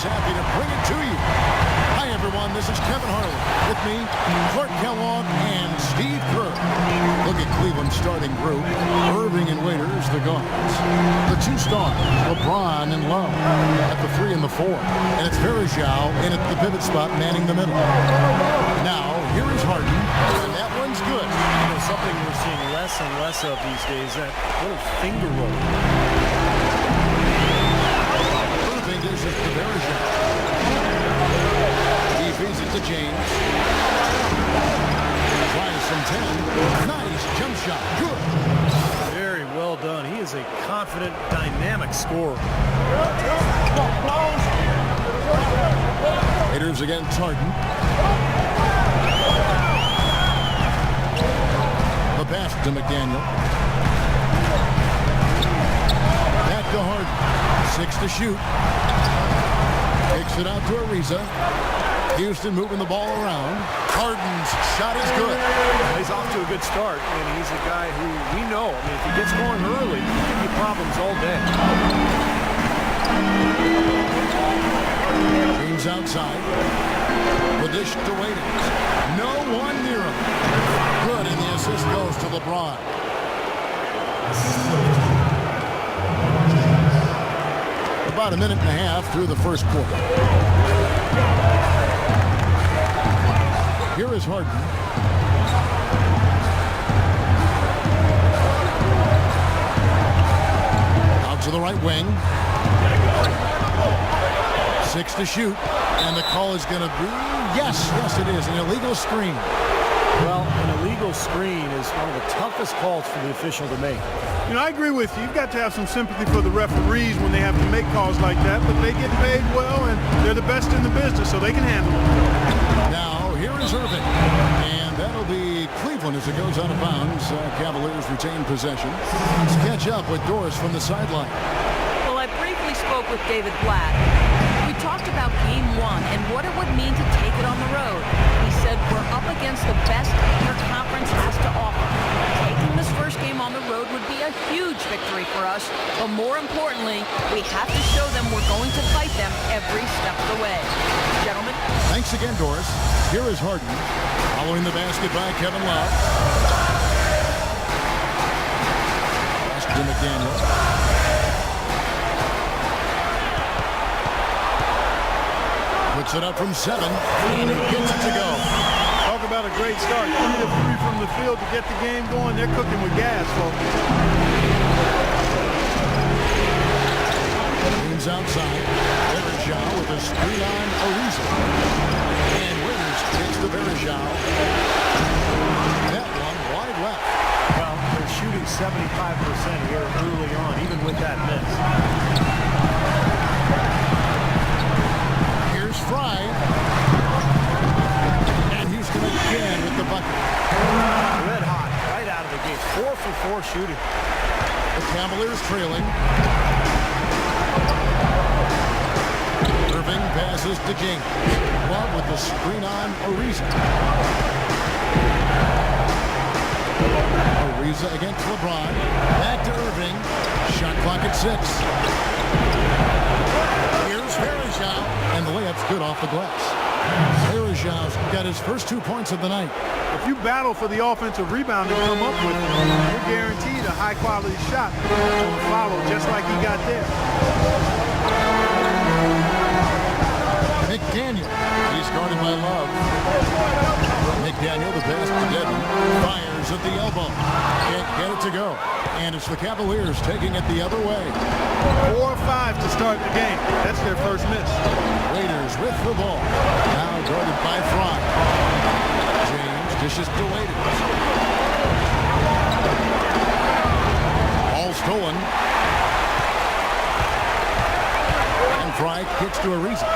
happy to bring it to you. Hi, everyone. This is Kevin Harlan. With me, Clark Kellogg and Steve Kerr. Look at Cleveland's starting group. Irving and Waiters, the guards. The two stars, LeBron and Love, at the 3 and the 4. And it's Verjao in at the pivot spot, manning the middle. Now, here is Harden, and that one's good. You know, something we're seeing less and less of these days, that little finger roll. Irving dishes to Verjao. He feeds it to James. Tries from 10. Nice jump shot. Good. Very well done. He is a confident, dynamic scorer. Raiders against Harden. The pass to McDaniel. Back to Harden. 6 to shoot. Takes it out to Ariza. Houston moving the ball around. Harden's shot is good. He's off to a good start, and he's a guy who we know. I mean, if he gets going early, he can give you problems all day. James outside. The dish to Waiters. No one near him. Good, and the assist goes to LeBron. About a minute and a half through the first quarter. Here is Harden. Out to the right wing. 6 to shoot. And the call is going to be, yes, it is, an illegal screen. Well, an illegal screen is one of the toughest calls for the official to make. You know, I agree with you. You've got to have some sympathy for the referees when they have to make calls like that, but they get paid well, and they're the best in the business, so they can handle it. Now, here is Irving, and that'll be Cleveland as it goes out of bounds. Cavaliers retain possession. Let's catch up with Doris from the sideline. Well, I briefly spoke with David Blatt. We talked about Game 1 and what it would mean to take it on the road. He said we're up against the best your conference has to offer. Taking this first game on the road would be a huge victory for us, but more importantly, we have to show them we're going to fight them every step of the way. Gentlemen. Thanks again, Doris. Here is Harden, following the basket by Kevin Love. Pass to McDaniel. Puts it up from 7, and he gets it to go. Talk about a great start. 3 of 3 from the field to get the game going. They're cooking with gas, folks. James outside. Verjao with a screen on Ariza. And Waiters takes the Verjao. That one wide left. Well, they're shooting 75% here early on, even with that miss. Fry, and Houston again with the bucket. Red hot, right out of the gate. 4 for 4 shooting. The Cavaliers trailing. Irving passes to James. Love with the screen on Ariza. Ariza against LeBron. Back to Irving. Shot clock at 6. Here's Verjao. And the layup's good off the glass. Verjao's got his first 2 points of the night. If you battle for the offensive rebound and come up with it, you're guaranteed a high-quality shot to follow, just like he got there. McDaniel. He's guarded by Love. McDaniel, the pass to Devin. Fires at the elbow. Can't get it to go. And it's the Cavaliers taking it the other way. 4 or 5 to start the game. That's their first miss. Raiders with the ball. Now guarded by Fry. James dishes to Waiters. Ball stolen. And Fry kicks to Ariza.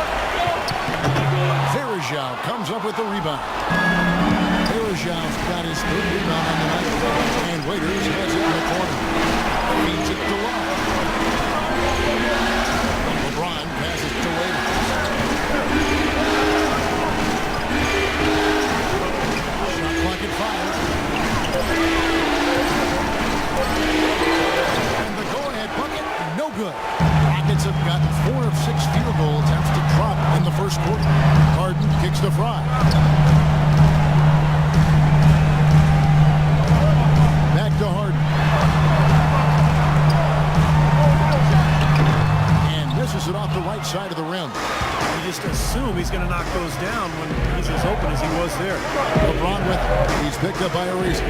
Verjao comes up with the rebound. Verjao's got his 3rd rebound on the night. And Waiters has it in the corner. Feeds it to Love. LeBron passes to Waiters. Shot clock at 5. And the go-ahead bucket, no good. Rockets have gotten 4 of 6 field goal attempts to try it off the right side of the rim. You just assume he's going to knock those down when he's as open as he was there. LeBron with it. He's picked up by Ariza.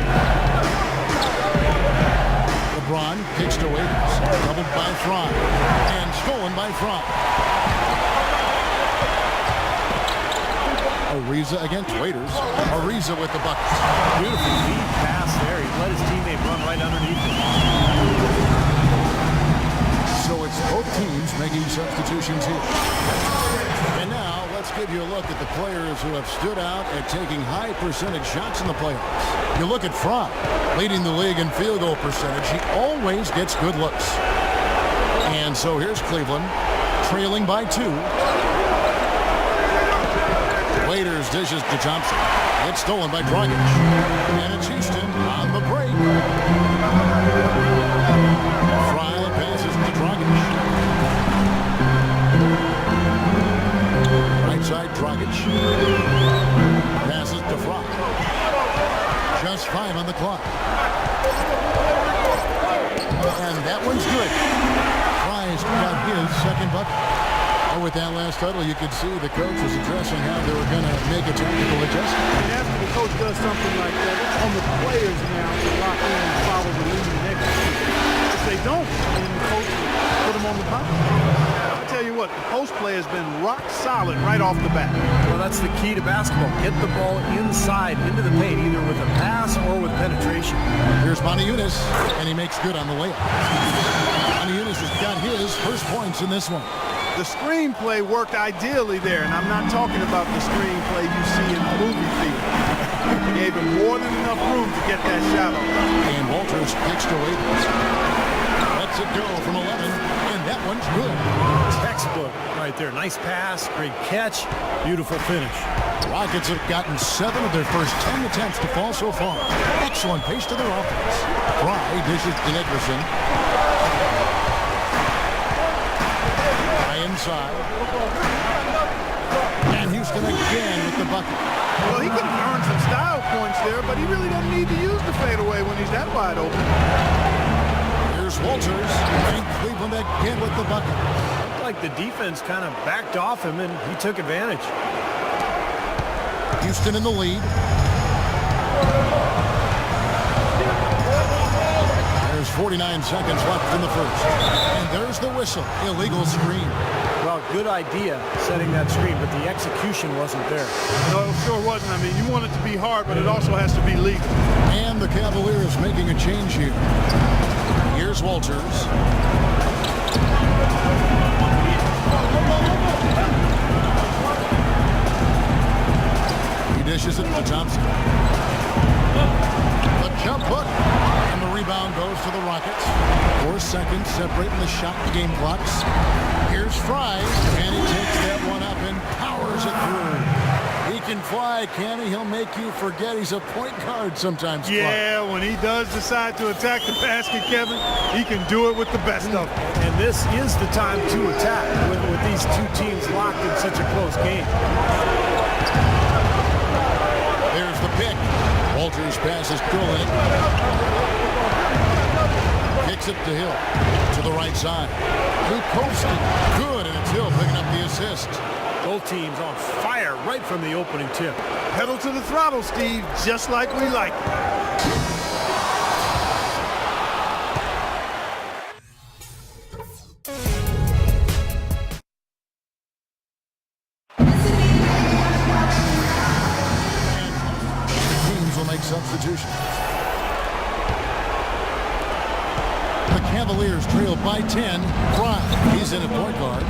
LeBron kicks to Waiters. Doubled by Fry. And stolen by Fry. Ariza against Waiters. Ariza with the bucket. Beautiful lead pass there. He let his teammate run right underneath him. So it's both teams making substitutions here. And now let's give you a look at the players who have stood out at taking high percentage shots in the playoffs. You look at Fry, leading the league in field goal percentage. He always gets good looks. And so here's Cleveland, trailing by 2. Waiters dishes to Thompson. It's stolen by Dragic. And it's Houston on the break. Fry passes to Dragic. Right side, Dragic. Passes to Fry. Just 5 on the clock. And that one's good. Fry's got his second bucket. With that last huddle, you could see the coach was addressing how they were going to make a tactical adjustment. And after the coach does something like that, it's on the players now to lock in and follow the lead and execute. If they don't, then the coach will put them on the bounce. I'll tell you what, the post play has been rock solid right off the bat. Well, that's the key to basketball. Get the ball inside, into the paint, either with a pass or with penetration. Here's Moniunas, and he makes good on the layup. Moniunas has got his first points in this one. The screenplay worked ideally there, and I'm not talking about the screenplay you see in the movie theater. Gave him more than enough room to get that shot off. And Walters kicks to Waiters. Lets it go from 11, and that one's good. Textbook right there. Nice pass, great catch, beautiful finish. Rockets have gotten 7 of their first 10 attempts to fall so far. Excellent pace to their offense. Fry dishes to Nickerson. Inside. And Houston again with the bucket. Well, he could have earned some style points there, but he really doesn't need to use the fadeaway when he's that wide open. Here's Walters, and Cleveland again with the bucket. Looked like the defense kind of backed off him, and he took advantage. Houston in the lead. There's 49 seconds left in the first. And there's the whistle. Illegal screen. Well, good idea setting that screen, but the execution wasn't there. No, it sure wasn't. I mean, you want it to be hard, but it also has to be legal. And the Cavaliers making a change here. Here's Walters. He dishes it to Thompson. The jump hook. And the rebound goes to the Rockets. 4 seconds separating the shot and game clocks. Here's Fry, and he takes that one up and powers it through. He can fly, can he? He'll make you forget he's a point guard sometimes. Yeah, when he does decide to attack the basket, Kevin, he can do it with the best of them. And this is the time to attack with these two teams locked in such a close game. There's the pick. Walters passes Krillin. Kicks it to Hill. To the right side. Lukovsky. Good, and it's Hill picking up the assist. Both teams on fire right from the opening tip. Pedal to the throttle, Steve, just like we like it. Substitution. The Cavaliers trail by 10. Fry, he's in at point guard.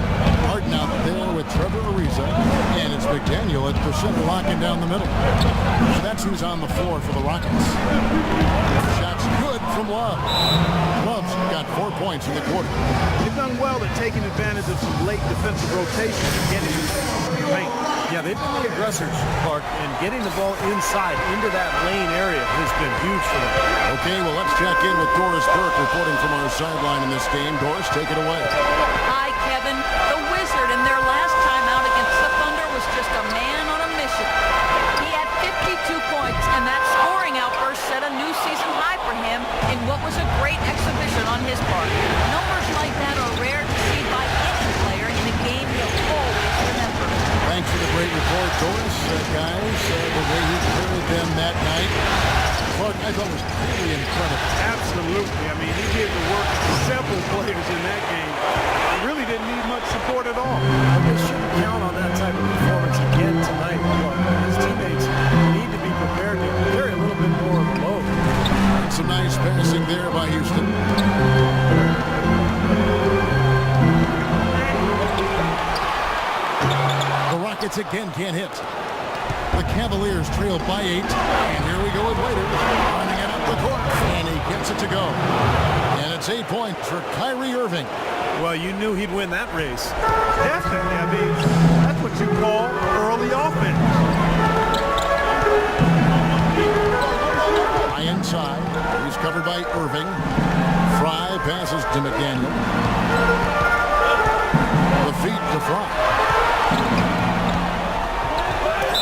Harden out there with Trevor Ariza. And it's McDaniel at the center, locking down the middle. So that's who's on the floor for the Rockets. Shots good from Love. Love's got 4 points in the quarter. They've done well at taking advantage of some late defensive rotation and getting into the paint. Yeah, they've been the aggressors, Clark, and getting the ball inside into that lane area has been huge for them. Okay, well, let's check in with Doris Burke reporting from our sideline in this game. Doris, take it away. Hi, Kevin. The Wizard in their last time out against the Thunder was just a man on a mission. He had 52 points, and that scoring outburst set a new season high for him in what was a great exhibition on his part. Numbers like that are rare to see by any player in Doris, guys, the way he carried them that night, Clark, I thought was really incredible. Absolutely. I mean, he did the work to several players in that game. He really didn't need much support at all. They shouldn't count on that type of performance again tonight. His teammates need to be prepared to carry a little bit more of the load. And some nice passing there by Houston. The Rockets again can't hit. The Cavaliers trail by 8. And here we go with Waiters running it up the court. And he gets it to go. And it's 8 points for Kyrie Irving. Well, you knew he'd win that race. Definitely. I mean, that's what you call early offense. High inside. He's covered by Irving. Fry passes to McDaniel. The feed to Fry.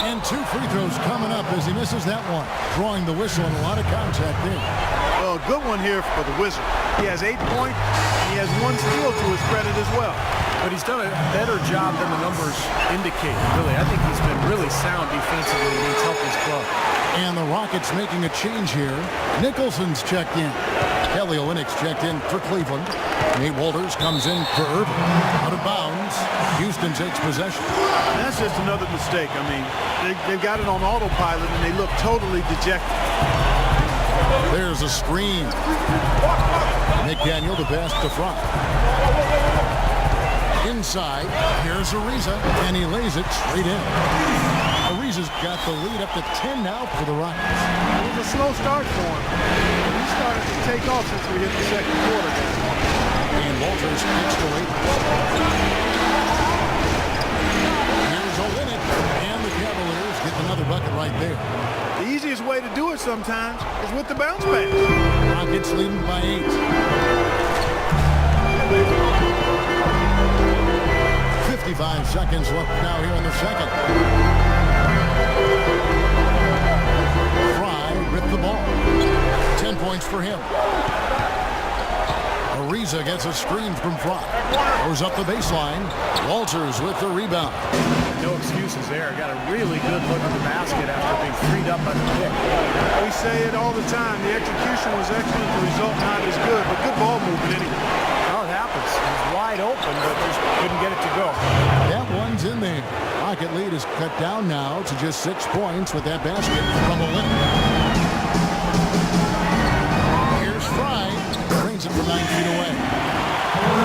And 2 free throws coming up as he misses that one. Drawing the whistle and a lot of contact there. Well, a good one here for the Wizard. He has 8 points. He has 1 steal to his credit as well. But he's done a better job than the numbers indicate, really. I think he's been really sound defensively and he's helped his club. And the Rockets making a change here. Nicholson's checked in. Kelly Olynyk's checked in for Cleveland. Nate Walters comes in for Irving. Out of bounds. Houston takes possession. That's just another mistake. I mean, they've got it on autopilot and they look totally dejected. There's a screen. McDaniel, the pass to Fry. Inside, here's Ariza, and he lays it straight in. Ariza's got the lead up to 10 now for the Rockets. It was a slow start for him. He started to take off since we hit the second quarter. And Walters kicks to Wade. Here's Olynyk, and the Cavaliers get another bucket right there. The easiest way to do it sometimes is with the bounce pass. Rockets leading by 8. 55 seconds left now here in the second. Fry ripped the ball. 10 points for him. Ariza gets a screen from Fry. Goes up the baseline. Walters with the rebound. No excuses there. Got a really good look at the basket after being freed up by the pick. We say it all the time. The execution was excellent. The result not as good, but good ball movement anyway. Well, it happens. It was wide open, but just couldn't get it to go. That one's in there. Rocket lead is cut down now to just 6 points with that basket from Olynyk. Here's Fry. Brings it from 9 feet away.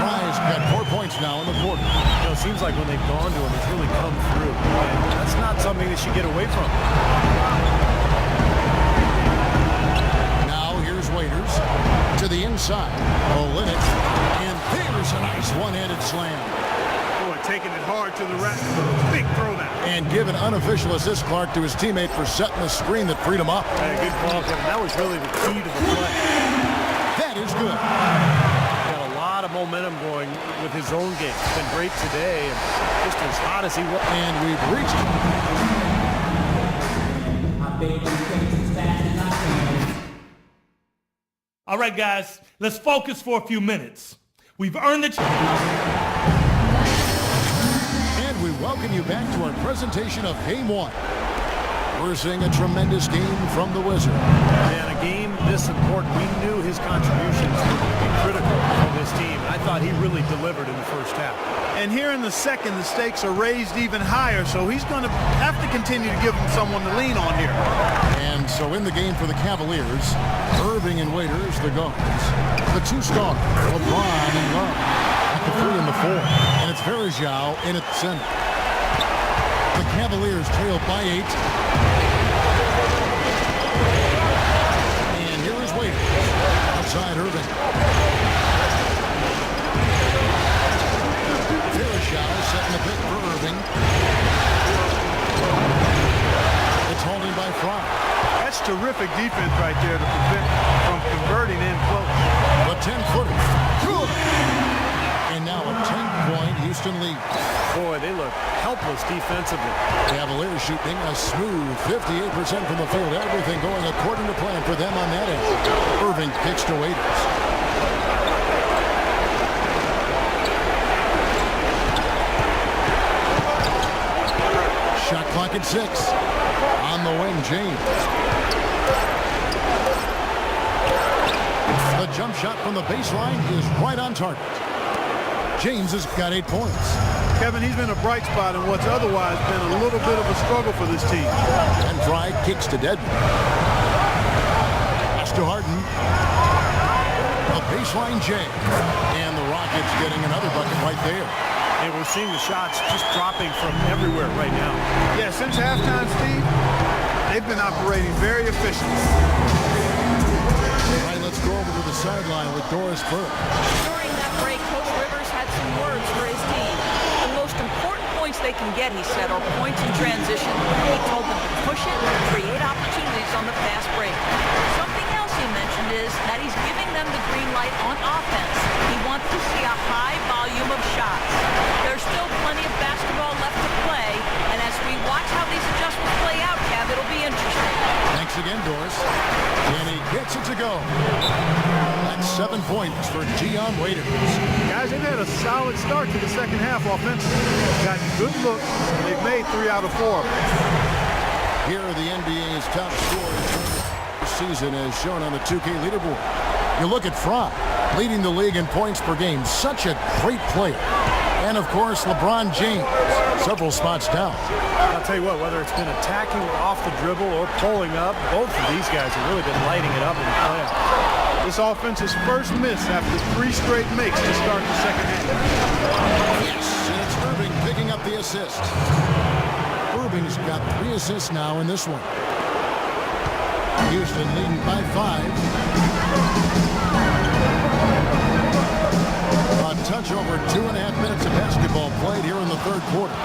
Fry's got 4 points now in the quarter. You know, it seems like when they've gone to him, he's really come through. And that's not something that you get away from. Now here's Waiters to the inside. Olynyk. And there's a nice one-handed slam. Boy, taking it hard to the rack. Big throwdown. And give an unofficial assist, Clark, to his teammate for setting the screen that freed him up. Good ball, Kevin. That was really the key to the play. That is good. Got a lot of momentum going with his own game. It's been great today, and just as hot as he was. And we've reached All right, guys, let's focus for a few minutes. We've earned the And we welcome you back to our presentation of Game 1. We're seeing a tremendous game from the Wizard. Man, a game this important, we knew his contributions would be critical for this team. I thought he really delivered in the first half. And here in the second, the stakes are raised even higher, so he's going to have to continue to give them someone to lean on here. And so in the game for the Cavaliers, Irving and Waiters, the guards. The 2 stars, LeBron and Love, at the 3 and the 4. And it's Verjao in at the center. The Cavaliers trail by 8. And here is Waiters. Outside Irving. Verjao setting the pick for Irving. It's holding by Fry. That's terrific defense right there to prevent from converting in close. The 10-footer. Good. And now a 10-point Houston lead. Boy, they look helpless defensively. Cavaliers shooting a smooth 58% from the field. Everything going according to plan for them on that end. Irving kicks to Waiters. Shot clock at at 6. On the wing, James. The jump shot from the baseline is right on target. James has got 8 points. Kevin, he's been a bright spot in what's otherwise been a little bit of a struggle for this team. And Fry kicks to Dedmon. Pass to Harden. A baseline J. And the Rockets getting another bucket right there. And we're seeing the shots just dropping from everywhere right now. Yeah, since halftime, Steve, they've been operating very efficiently. All right, let's go over to the sideline with Doris Burke. During that break, Coach Rivers had some words for his team. The most important points they can get, he said, are points in transition. He told them to push it and create opportunities on the fast break. Something else he mentioned is that he's giving them the green light on offense. He wants to see a high volume of shots. There's still plenty of basketball left to play, and as we watch how these adjustments play out, Kev, it'll be interesting. Thanks again, Doris. And he gets it to go. That's 7 points for Dion Waiters. Guys, they've had a solid start to the second half offensively. Gotten good looks. They've made 3 out of 4. Here are the NBA's top scorers this season as shown on the 2K leaderboard. You look at Fry, leading the league in points per game. Such a great player. And, of course, LeBron James, several spots down. I'll tell you what, whether it's been attacking off the dribble or pulling up, both of these guys have really been lighting it up in the playoffs. This offense's first miss after 3 straight makes to start the second half. Yes, and it's Irving picking up the assist. Irving's got 3 assists now in this one. Houston leading by 5. A touch over 2.5 minutes of basketball played here in the third quarter.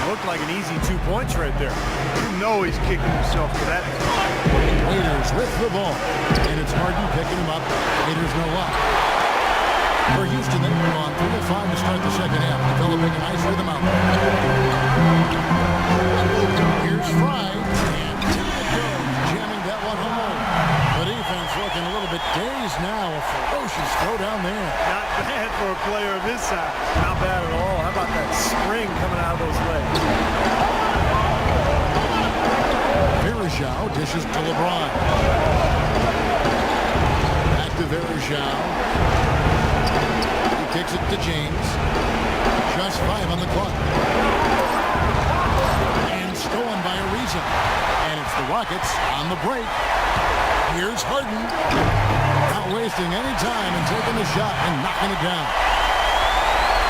Looked like an easy 2 points right there. You know he's kicking himself for that. Waiters with the ball. And it's Harden picking him up. Waiters no luck. For Houston, they've gone 3 of 5 to start the second half, developing a nice rhythm out there. Here's Fry. And Timmy goes, jamming that one home. The defense looking a little bit dazed now. A ferocious throw down there. Not bad for a player of his size. Not bad at all. How about that spring coming out of those legs? Verjao dishes to LeBron. Back to Verjao. He kicks it to James. Just 5 on the clock. And stolen by Ariza. And it's the Rockets on the break. Here's Harden. Not wasting any time and taking the shot and knocking it down.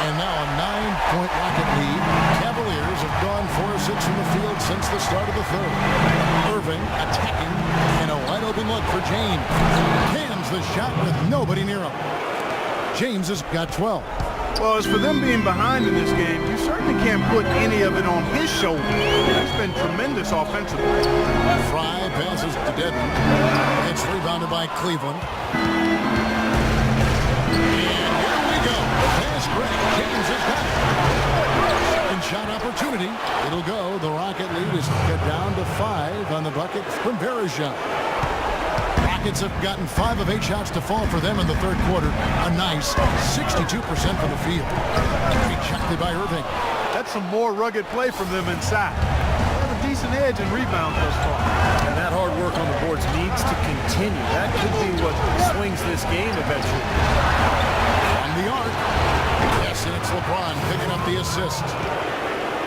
And now a 9-point Rocket lead. Cavaliers have gone 4 of 6 from the field since the start of the third. Irving attacking and a wide open look for James. Cans the shot with nobody near him. James has got 12. Well, as for them being behind in this game, you certainly can't put any of it on his shoulders. He's been tremendous offensively. Fry passes to Dedmon. It's rebounded by Cleveland. And here we go. Pass break. James has got it. Second shot opportunity. It'll go. The Rocket lead is cut down to 5 on the bucket from Verjao. Rockets have gotten 5 of 8 shots to fall for them in the third quarter. A nice 62% from the field. Rejected by Irving. That's some more rugged play from them inside. They have a decent edge in rebounds thus far. And that hard work on the boards needs to continue. That could be what swings this game eventually. On the arc. Yes, and it's LeBron picking up the assist.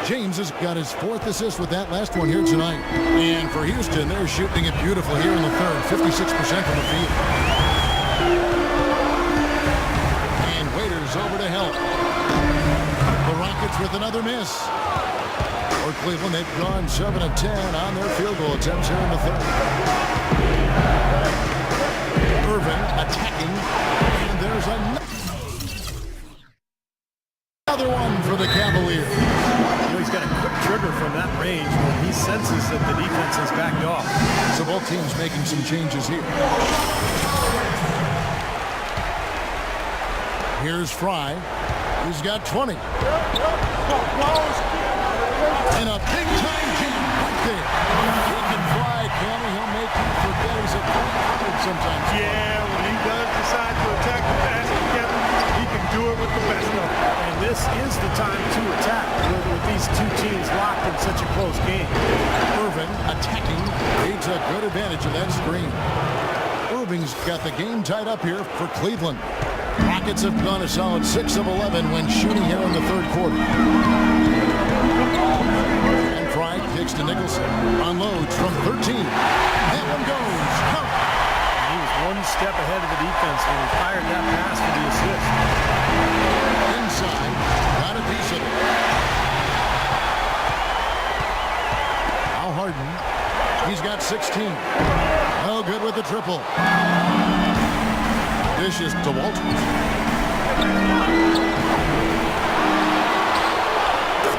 James has got his 4th assist with that last one here tonight. And for Houston, they're shooting it beautiful here in the third. 56% from the field. And Waiters over to help. The Rockets with another miss. For Cleveland, they've gone 7 of 10 on their field goal attempts here in the third. Irving attacking. And there's another one for the Cavaliers. He's got a quick trigger from that range when he senses that the defense has backed off. So both teams making some changes here. Here's Fry. He's got 20. And a big-time jam right there. He can fly, Cammy. He'll make you forget he's at 300 sometimes. Yeah, when he does decide to attack the basket, Kevin, he can do it with the best of them. And this is the time to attack with these two routines locked in such a close game. Irvin attacking, needs a good advantage of that screen. Irving's got the game tied up here for Cleveland. Rockets have gone a solid 6 of 11 when shooting here in the third quarter. And Pride kicks to Nicholson. Unloads from 13. That one goes. Count. He was one step ahead of the defense when he fired that pass for the assist. Inside. Got a piece of it. Now Harden. He's got 16. Oh, good with the triple. Dishes to Walters.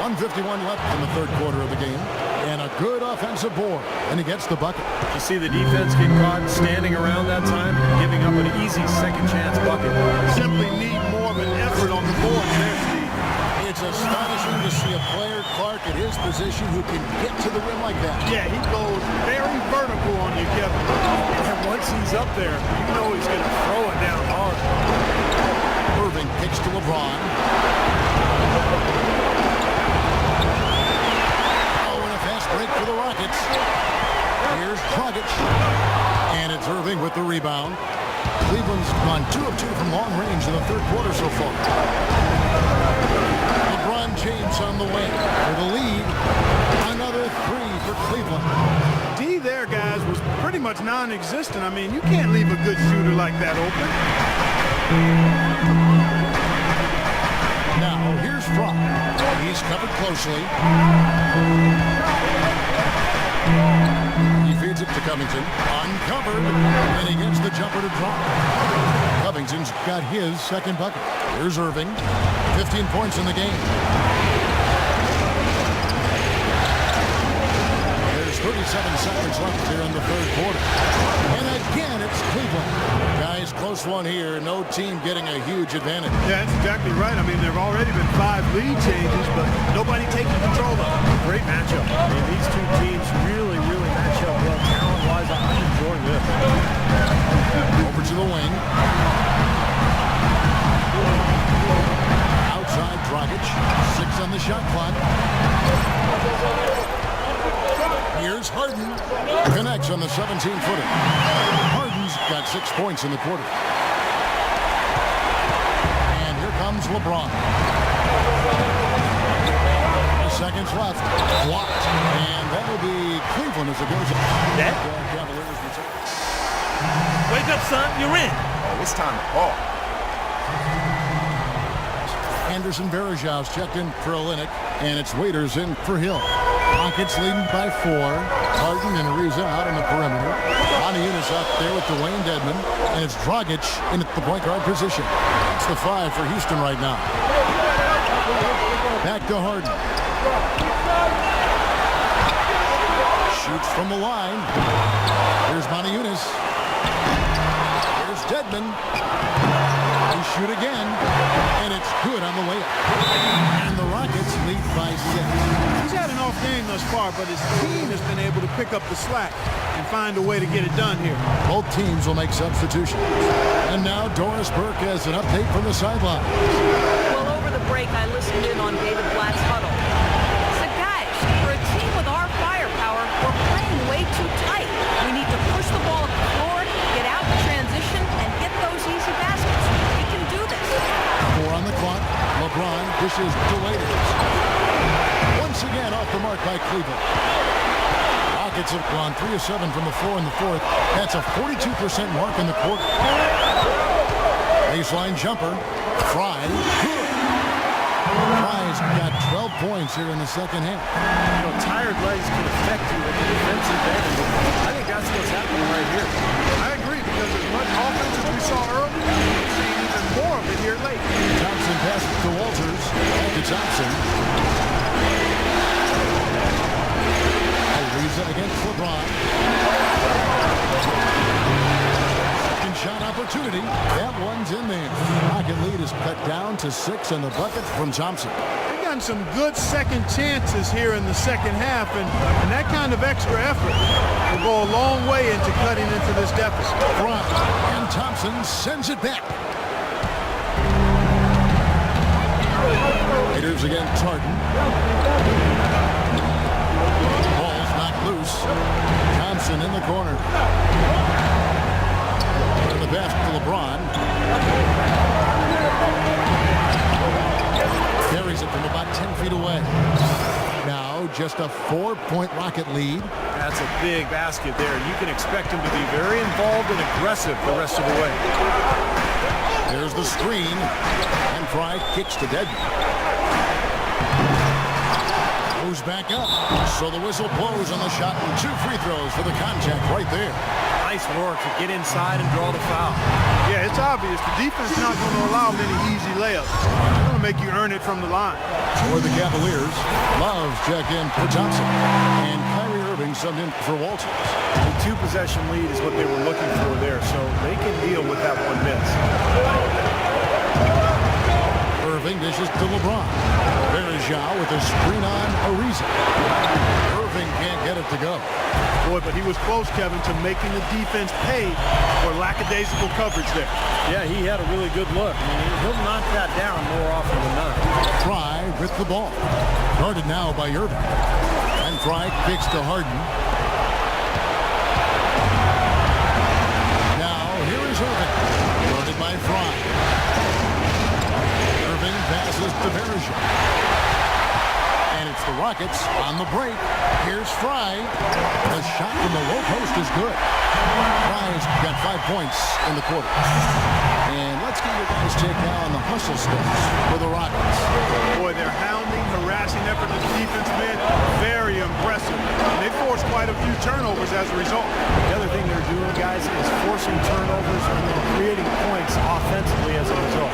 1:51 left in the third quarter of the game. And a good offensive board. And he gets the bucket. You see the defense get caught standing around that time, giving up an easy second chance bucket. Simply need more of an effort on the board there, Steve. It's astonishing to see a player, Clark, at his position who can get to the rim like that. Yeah, he goes very vertical on you, Kevin. And once he's up there, you know he's going to throw it down hard. Irving kicks to LeBron. Oh, and a fast break for the Rockets. Here's Dragic. And it's Irving with the rebound. Cleveland's gone 2 of 2 from long range in the third quarter so far. LeBron James on the wing for the lead. Another 3 for Cleveland. D there, guys, was pretty much non-existent. I mean, you can't leave a good shooter like that open. Now, here's Fromm. He's covered closely. He feeds it to Covington. Uncovered. And he gets the jumper to drop. Covington's got his second bucket. Here's Irving. 15 points in the game. There's 37 seconds left here in the third quarter. And again, it's Cleveland. Guys, close one here. No team getting a huge advantage. Yeah, that's exactly right. I mean, there have already been 5 lead changes, but nobody taking control of it. Great matchup. I mean, these two teams really match up well talent-wise. I'm enjoying this. Over to the wing. Outside Dragic. 6 on the shot clock. Here's Harden. Connects on the 17-footer. Harden's got 6 points in the quarter. And here comes LeBron. 4 seconds left. Blocked. And that'll be Cleveland as it goes up. Dad? Cavaliers return. Wake up, son. You're in. Oh, it's time to ball. Anderson Varejau's checked in for Olynyk, and it's Waiters in for Hill. Rockets leading by 4. Harden and Ariza out on the perimeter. Unis up there with Dwayne Dedmon, and it's Dragic in at the point guard position. That's the 5 for Houston right now. Back to Harden. Shoots from the line. Here's Unis. Here's Dedmon. They shoot again, and it's good on the way up. And the Rockets lead by 6. He's had an off game thus far, but his team has been able to pick up the slack and find a way to get it done here. Both teams will make substitutions. And now Doris Burke has an update from the sideline. Well, over the break, I listened in on David Blatt's huddle. He said, guys, for a team with our firepower, we're playing way too tight. We need to push the ball up the floor, get out in transition, and get those easy baskets. We can do this. 4 on the clock. LeBron dishes to Waiters. Once again off the mark by Cleveland. Rockets have gone 3 of 7 from the floor in the fourth. That's a 42% mark in the quarter. Baseline jumper. Fry. Good. Fry's got 12 points here in the second half. You know, tired legs can affect you at the defensive end. I think that's what's happening right here. I agree, because as much offense as we saw early, we're seeing even more of it here late. Thompson passes to Walters. To Thompson. Ariza against LeBron. Second shot opportunity. That one's in there. Rocket lead is cut down to 6 and the bucket from Thompson. They've gotten some good second chances here in the second half, and that kind of extra effort will go a long way into cutting into this deficit. Fry. And Thompson sends it back. Raiders against Harden. Thompson in the corner. And the pass to LeBron. Carries it from about 10 feet away. Now just a 4-point Rocket lead. That's a big basket there. You can expect him to be very involved and aggressive the rest of the way. There's the screen. And Fry kicks to Deadman. Goes back up. So the whistle blows on the shot and 2 free throws for the contact right there. Nice work to get inside and draw the foul. Yeah, it's obvious. The defense is not going to allow many easy layups. They're going to make you earn it from the line. For the Cavaliers, Love's check in for Thompson. And Kyrie Irving subbed in for Walters. The 2-possession lead is what they were looking for there, so they can deal with that one miss. Irving dishes to LeBron. There's HOU with a screen on Ariza. Irving can't get it to go. Boy, but he was close, Kevin, to making the defense pay for lackadaisical coverage there. Yeah, he had a really good look. I mean, he'll knock that down more often than not. Fry with the ball. Guarded now by Irving. And Fry kicks to Harden. Now, here is Irving. Guarded by Fry. Irving passes to Berger. And it's the Rockets on the break. Here's Fry. The shot from the low post is good. Fry's got 5 points in the quarter. And let's get your guys' take now on the hustle steps for the Rockets. Boy, their hounding, harassing effort of the defense, man, very impressive. They forced quite a few turnovers as a result. The other thing they're doing, guys, is forcing turnovers and then creating points offensively as a result.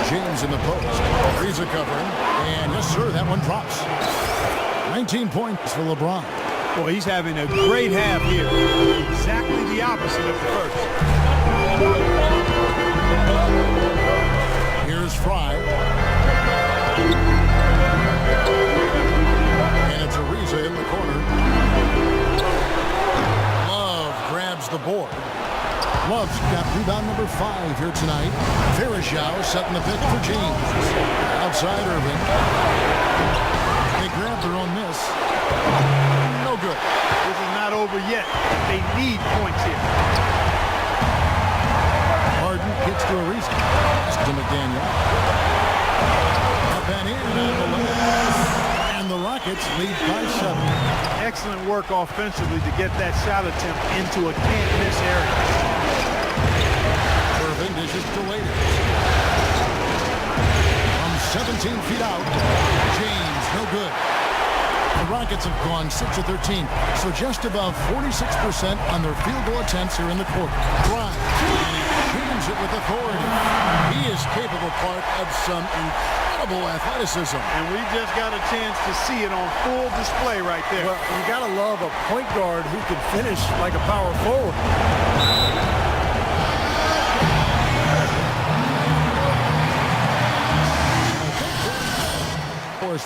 James in the post. Ariza covering. And yes, sir, that one drops. 19 points for LeBron. Boy, he's having a great half here. Exactly the opposite of the first. Here's Fry. And it's Ariza in the corner. Love grabs the board. Love's got rebound number 5 here tonight. HOU setting the pick for James. Outside Irving. They grab their own miss. No good. This is not over yet. They need points here. Harden gets to Ariza. Pass to McDaniel. Up and in on the left. And the Rockets lead by 7. Excellent work offensively to get that shot attempt into a can't-miss area. Irving dishes to Waiters. From 17 feet out, James, no good. The Rockets have gone 6 of 13, so just above 46% on their field goal attempts here in the quarter. Drive, and he jams it with authority. He is capable part of some incredible athleticism. And we just got a chance to see it on full display right there. Well, you got to love a point guard who can finish like a power forward.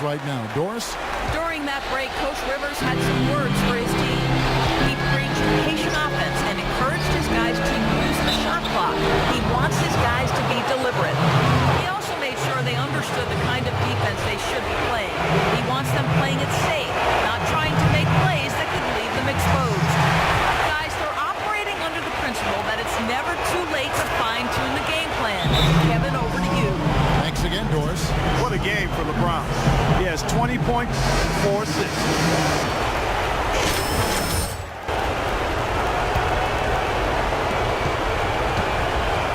Right now, Doris. During that break, Coach Rivers had some words for his team. He preached patient offense and encouraged his guys to use the shot clock. He wants his guys to be deliberate. He also made sure they understood the kind of defense they should be playing. He wants them playing it safe, not trying to make plays that could leave them exposed. Guys, they're operating under the principle that it's never too late to fine-tune the game plan. Kevin, over to you. Thanks again, Doris. What a game for LeBron. He has 20 points, 4 assists.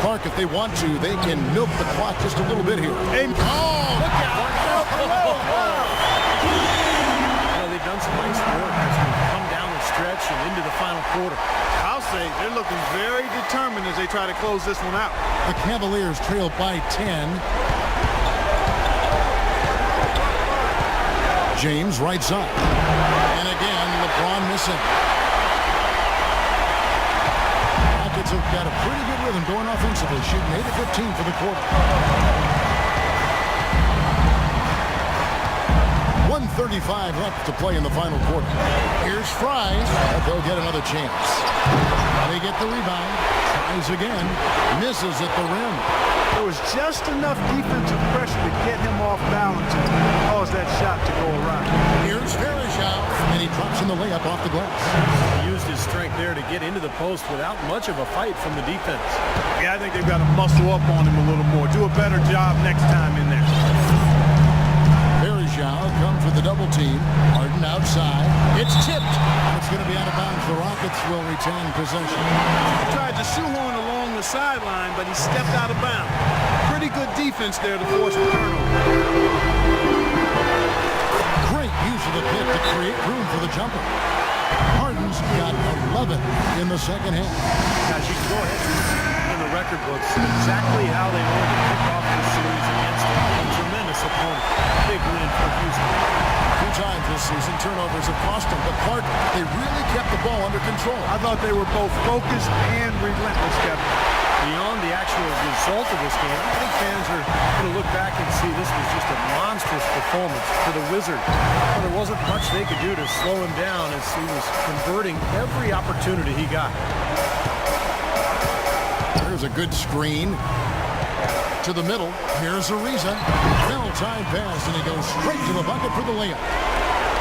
Clark, if they want to, they can milk the clock just a little bit here. And look out! They've done some nice work as we come down the stretch and into the final quarter. I'll say they're looking very determined as they try to close this one out. The Cavaliers trail by 10. James right side. And again, LeBron missing. Rockets have got a pretty good rhythm going offensively, shooting 8 of 15 for the quarter. 1:35 left to play in the final quarter. Here's Fry, but they'll get another chance. They get the rebound. Tries again. Misses at the rim. There was just enough defensive pressure to get him off balance and cause that shot to go awry. Here's Varejao, and he drops in the layup off the glass. He used his strength there to get into the post without much of a fight from the defense. Yeah, I think they've got to muscle up on him a little more. Do a better job next time in there. Varejao comes with the double team. Harden outside. It's tipped. It's going to be out of bounds. The Rockets will retain possession. He tried to shoehorn along the sideline, but he stepped out of bounds. Pretty good defense there to force the turnover. Great use of the pick to create room for the jumper. Harden's got 11 in the second half. Guys, you can go ahead and see in the record books exactly how they wanted to kick off this series against a tremendous opponent. Big win for Houston. 2 times this season, turnovers have cost them, but Clark, they really kept the ball under control. I thought they were both focused and relentless, Kevin. Beyond the actual result of this game, I think fans are going to look back and see this was just a monstrous performance for the Wizards. But there wasn't much they could do to slow him down as he was converting every opportunity he got. There's a good screen. To the middle. Here's Ariza. Well-timed pass, and he goes straight to the bucket for the layup.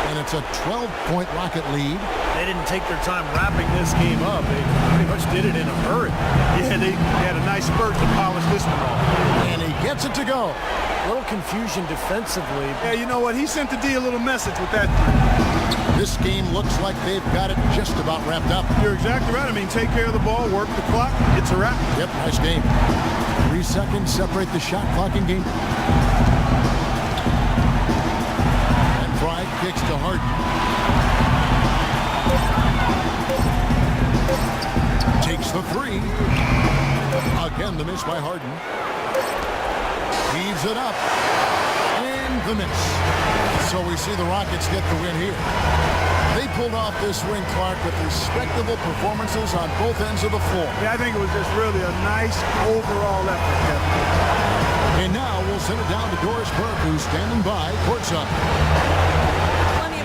And it's a 12-point Rocket lead. They didn't take their time wrapping this game up. They pretty much did it in a hurry. Yeah, they had a nice spurt to polish this one off. And he gets it to go. A little confusion defensively. Yeah, you know what? He sent the D a little message with that. This game looks like they've got it just about wrapped up. You're exactly right. I mean, take care of the ball, work the clock. It's a wrap. Yep, nice game. 3 seconds separate the shot clock and game. And Pride kicks to Harden. Takes the 3. Again, the miss by Harden. Heaves it up. And the miss. So we see the Rockets get the win here. They pulled off this win, Clark, with respectable performances on both ends of the floor. Yeah, I think it was just really a nice overall effort, Kevin. And now we'll send it down to Doris Burke, who's standing by courtside. Plenty